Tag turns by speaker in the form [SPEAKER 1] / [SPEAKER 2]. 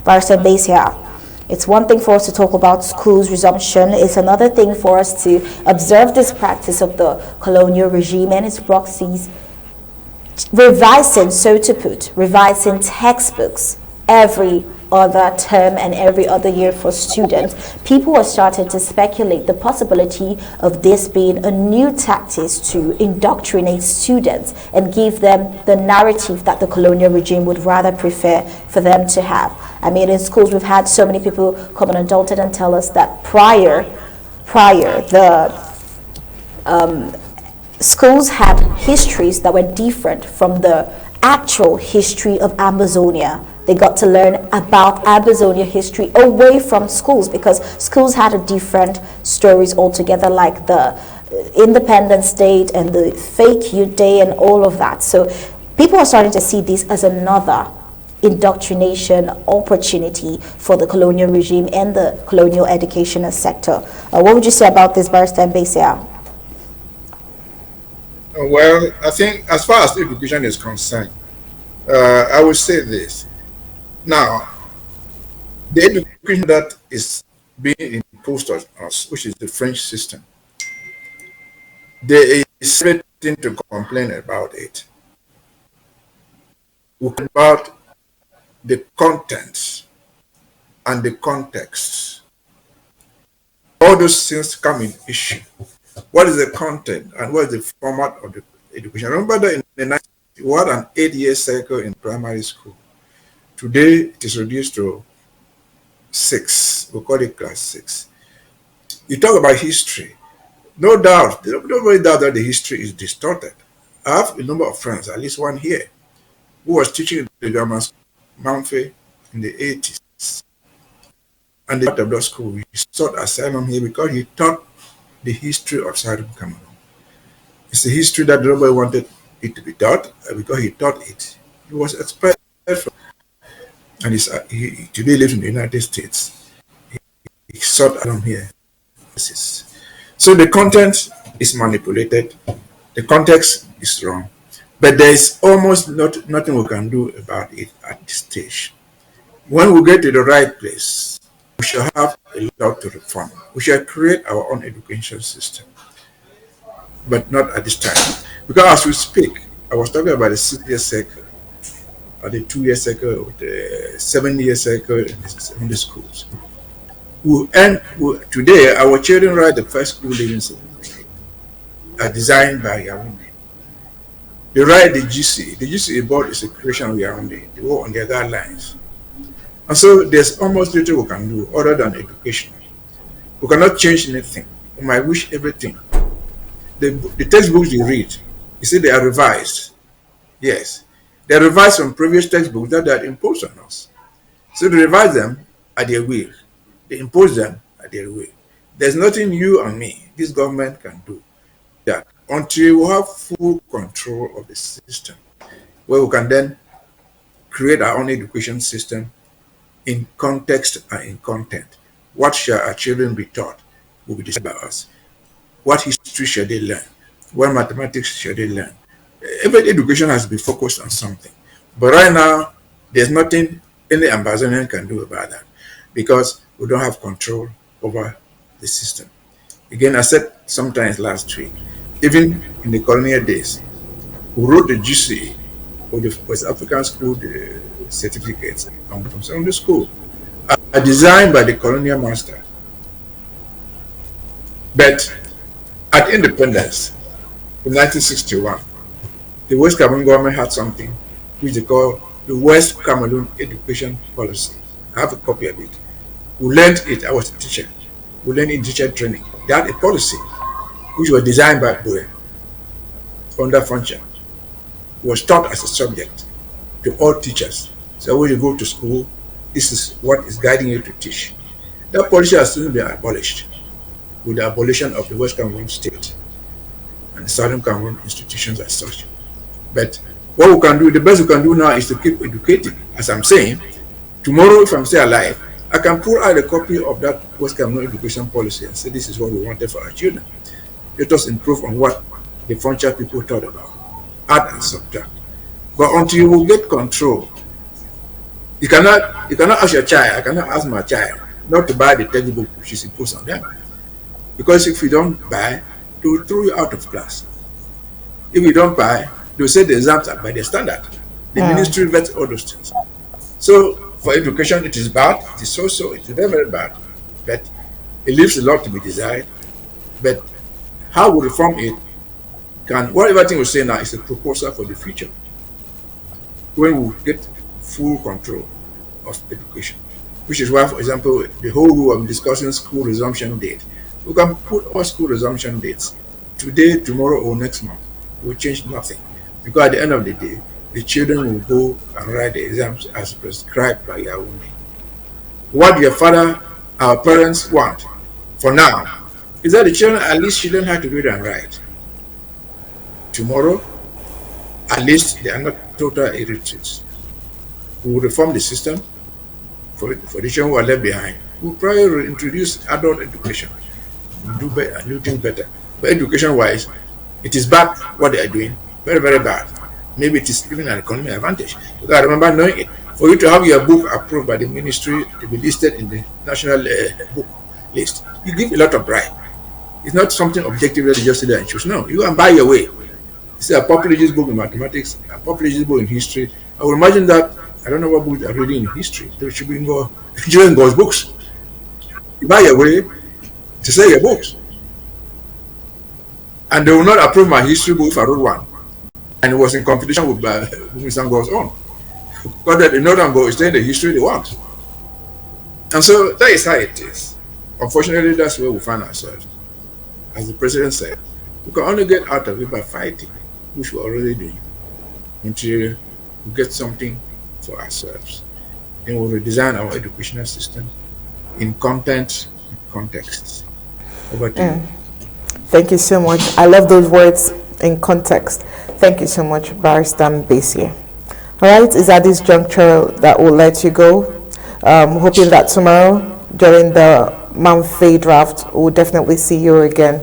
[SPEAKER 1] Barrister Mbeseha, it's one thing for us to talk about schools resumption. It's another thing for us to observe this practice of the colonial regime and its proxies revising, so to put, revising textbooks every other term and every other year for students. People are starting to speculate the possibility of this being a new tactic to indoctrinate students and give them the narrative that the colonial regime would rather prefer for them to have. I mean, in schools, we've had so many people come unadulterated and tell us that prior the schools had histories that were different from the actual history of Amazonia. They got to learn about Amazonia history away from schools because schools had a different stories altogether, like the Independence Day and the fake youth day and all of that. So people are starting to see this as another indoctrination opportunity for the colonial regime and the colonial educational sector. What would you say about this, Barrister Mbeseha?
[SPEAKER 2] Well, I think as far as education is concerned, I would say this. Now, the education that is being imposed on us, which is the French system, there is everything to complain about it. About the contents and the context. All those things come in issue. What is the content and what is the format of the education? Remember that in the 90s, we had an 8-year cycle in primary school. Today, it is reduced to 6. We call it class 6. You talk about history. No doubt, nobody doubt that the history is distorted. I have a number of friends, at least one here, who was teaching in the grammar school, Manfe, in the 80s. And the of that school, he sought asylum here because he taught the history of Southern Cameroon. It's a history that nobody wanted it to be taught, because he taught it. He was expelled from, and he today lives in the United States. He sought asylum here. So the content is manipulated, the context is wrong, but there is almost nothing we can do about it at this stage. When we get to the right place, we shall have a lot to reform. We shall create our own education system, but not at this time. Because as we speak, I was talking about the 6-year cycle, or the 2-year cycle, or the 7-year cycle in the schools. Today, our children write the first school leaving certificate, are designed by Yaoundé. They write the GCE. The GCE board is a creation of Yaoundé. They work on their guidelines. And so there's almost little we can do other than education. We cannot change anything. We might wish everything. The textbooks you read, you see they are revised. Yes. They are revised from previous textbooks that are imposed on us. So they revise them at their will. They impose them at their will. There's nothing you and me, this government, can do that until we have full control of the system, where we can then create our own education system in context and in content. What shall our children be taught will be decided by us. What history shall they learn? What mathematics shall they learn? Every education has to be focused on something. But right now, there's nothing any Ambazonian can do about that because we don't have control over the system. Again, I said sometimes last week, even in the colonial days, who wrote the GCE or the West African School certificates from secondary school are designed by the colonial master. But at independence, in 1961, the West Cameroon government had something which they call the West Cameroon Education Policy. I have a copy of it. We learned it, I was a teacher. We learned in teacher training. They had a policy which was designed by Boer under Frontier. It was taught as a subject to all teachers. So when you go to school, this is what is guiding you to teach. That policy has soon been abolished with the abolition of the West Cameroon state and the Southern Cameroon institutions as such. But what we can do, the best we can do now is to keep educating. As I'm saying, tomorrow if I'm still alive, I can pull out a copy of that West Cameroon education policy and say this is what we wanted for our children. Let us improve on what the Frontier people thought about, add and subtract. But until we get control You cannot ask your child, I cannot ask my child not to buy the textbook which is imposed on them. Because if you don't buy, they will throw you out of class. If you don't buy, they'll say the exams are by the standard. The ministry vets all those things. So for education, it is bad. It is so. It is very, very bad. But it leaves a lot to be desired. But how we reform it can, whatever thing we say now is a proposal for the future. When we get full control of education, which is why, for example, the whole rule of discussing school resumption date, we can put all school resumption dates today, tomorrow, or next month. Will change nothing, because at the end of the day, the children will go and write the exams as prescribed by Yahweh. What your father, our parents want for now is that the children at least learn how to read and write. Tomorrow, at least they are not total illiterates. We will reform the system for the children who are left behind. We will probably introduce adult education, do better, do things better. But education-wise, it is bad what they are doing, very, very bad. Maybe it is even an economic advantage. Because I remember knowing it. For you to have your book approved by the ministry to be listed in the national book list, you give a lot of bribe. It's not something objective that you just sit there and choose. No, you can buy your way. You see, a populist book in mathematics, a populist book in history. I would imagine that, I don't know what books are reading in history. They should be in God's books. You buy your way to sell your books. And they will not approve my history book if I wrote one. And it was in competition with Mr. Ngo's own. Because the Northern Ngo is saying the history they want. And so that is how it is. Unfortunately, that's where we find ourselves. As the president said, we can only get out of it by fighting, which we're already doing, until we get something for ourselves. Then we'll redesign our educational system in content and context. Over to you.
[SPEAKER 3] Thank you so much. I love those words, in context. Thank you so much, Barrister Mbeseha. All right, is at this juncture that we'll let you go. Hoping that tomorrow during the monthly draft, we'll definitely see you again.